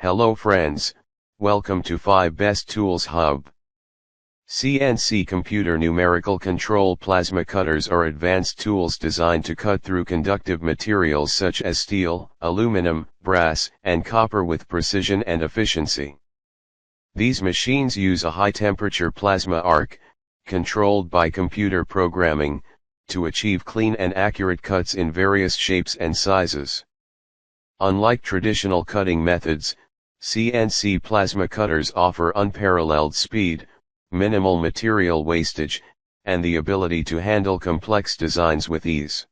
Hello friends, welcome to 5 Best Tools Hub. CNC computer numerical control plasma cutters are advanced tools designed to cut through conductive materials such as steel, aluminum, brass, and copper with precision and efficiency. These machines use a high-temperature plasma arc, controlled by computer programming, to achieve clean and accurate cuts in various shapes and sizes. Unlike traditional cutting methods, CNC plasma cutters offer unparalleled speed, minimal material wastage, and the ability to handle complex designs with ease.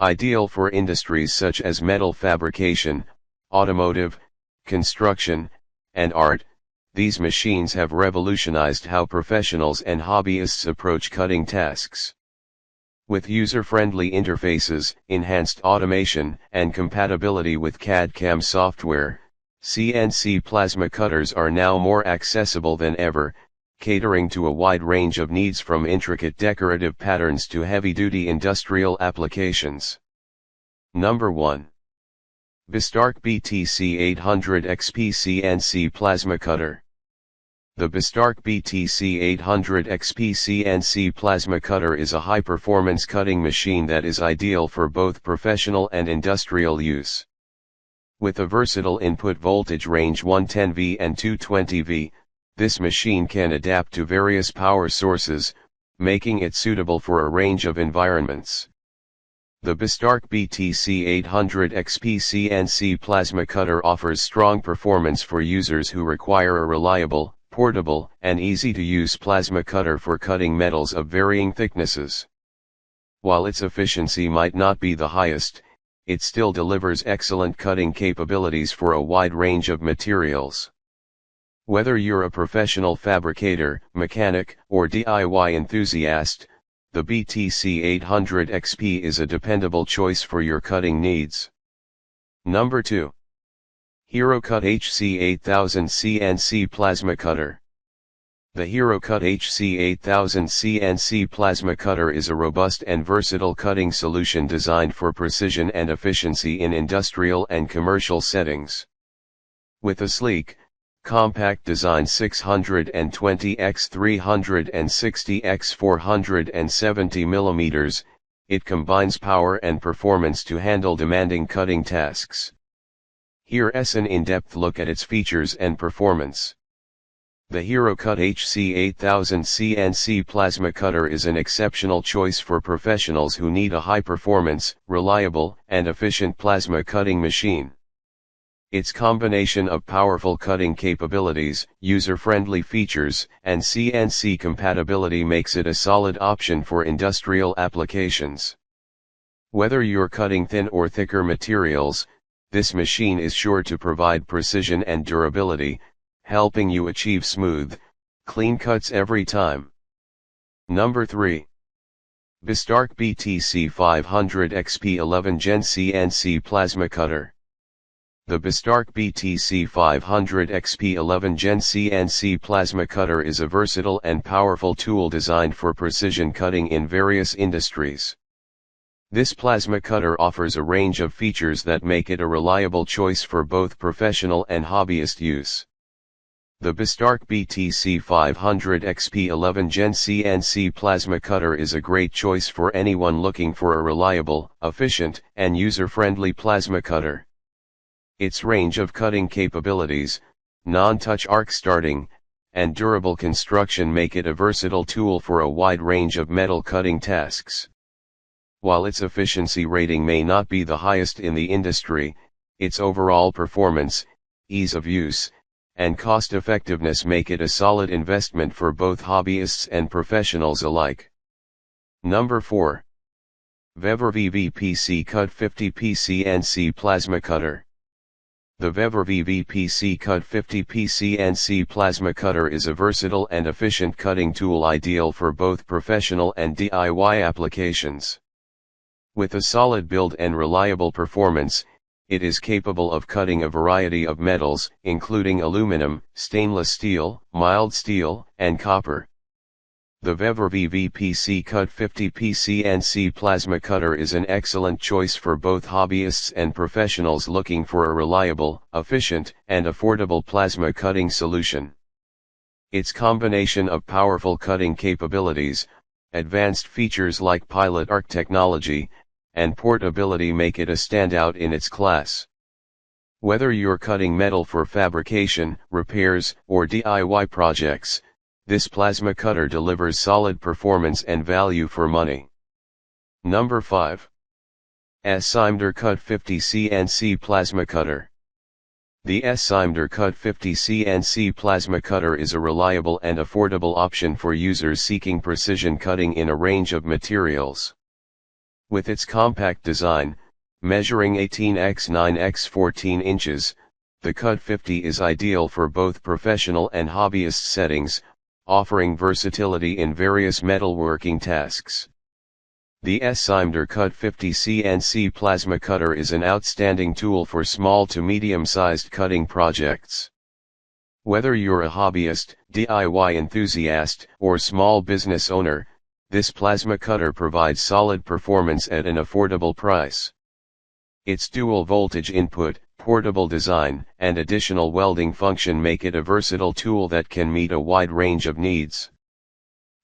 Ideal for industries such as metal fabrication, automotive, construction, and art, these machines have revolutionized how professionals and hobbyists approach cutting tasks. With user-friendly interfaces, enhanced automation, and compatibility with CAD/CAM software, CNC plasma cutters are now more accessible than ever, catering to a wide range of needs from intricate decorative patterns to heavy-duty industrial applications. Number 1. Bestarc BTC 800 XP CNC Plasma Cutter. The Bestarc BTC 800 XP CNC Plasma Cutter is a high-performance cutting machine that is ideal for both professional and industrial use. With a versatile input voltage range 110V and 220V, this machine can adapt to various power sources, making it suitable for a range of environments. The Bestarc BTC 800 XP CNC Plasma Cutter offers strong performance for users who require a reliable, portable, and easy-to-use plasma cutter for cutting metals of varying thicknesses. While its efficiency might not be the highest, it still delivers excellent cutting capabilities for a wide range of materials. Whether you're a professional fabricator, mechanic, or DIY enthusiast, the BTC 800 XP is a dependable choice for your cutting needs. Number 2. HeroCut HC8000 CNC Plasma Cutter. The HeroCut HC8000 CNC Plasma Cutter is a robust and versatile cutting solution designed for precision and efficiency in industrial and commercial settings. With a sleek, compact design 620 x 360 x 470 mm, it combines power and performance to handle demanding cutting tasks. Here's an in-depth look at its features and performance. The HeroCut HC8000 CNC Plasma Cutter is an exceptional choice for professionals who need a high-performance, reliable, and efficient plasma cutting machine. Its combination of powerful cutting capabilities, user-friendly features, and CNC compatibility makes it a solid option for industrial applications. Whether you're cutting thin or thicker materials, this machine is sure to provide precision and durability, helping you achieve smooth, clean cuts every time. Number 3. Bestarc BTC 500 XP 11 Gen CNC Plasma Cutter. The Bestarc BTC 500 XP 11 Gen CNC Plasma Cutter is a versatile and powerful tool designed for precision cutting in various industries. This plasma cutter offers a range of features that make it a reliable choice for both professional and hobbyist use. The Bestarc BTC 500 XP 11 Gen CNC Plasma Cutter is a great choice for anyone looking for a reliable, efficient, and user-friendly plasma cutter. Its range of cutting capabilities, non-touch arc starting, and durable construction make it a versatile tool for a wide range of metal cutting tasks. While its efficiency rating may not be the highest in the industry, its overall performance, ease of use, and cost-effectiveness make it a solid investment for both hobbyists and professionals alike. Number 4. Vevor VVPC Cut 50P CNC Plasma Cutter. The Vevor VVPC Cut 50P CNC Plasma Cutter is a versatile and efficient cutting tool ideal for both professional and DIY applications. With a solid build and reliable performance, it is capable of cutting a variety of metals, including aluminum, stainless steel, mild steel, and copper. The Vevor VVPC Cut 50P CNC plasma cutter is an excellent choice for both hobbyists and professionals looking for a reliable, efficient, and affordable plasma cutting solution. Its combination of powerful cutting capabilities, advanced features like pilot arc technology, and portability make it a standout in its class. Whether you're cutting metal for fabrication, repairs, or DIY projects, this plasma cutter delivers solid performance and value for money. Number 5. Simder Cut 50 CNC Plasma Cutter. The Simder Cut 50 CNC Plasma Cutter is a reliable and affordable option for users seeking precision cutting in a range of materials. With its compact design, measuring 18x9x14 inches, the Cut 50 is ideal for both professional and hobbyist settings, offering versatility in various metalworking tasks. The Simder Cut 50 CNC Plasma Cutter is an outstanding tool for small to medium-sized cutting projects. Whether you're a hobbyist, DIY enthusiast, or small business owner, this plasma cutter provides solid performance at an affordable price. Its dual voltage input, portable design, and additional welding function make it a versatile tool that can meet a wide range of needs.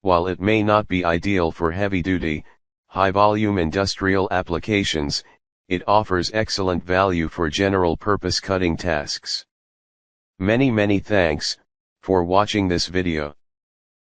While it may not be ideal for heavy-duty, high-volume industrial applications, it offers excellent value for general-purpose cutting tasks. Many thanks for watching this video.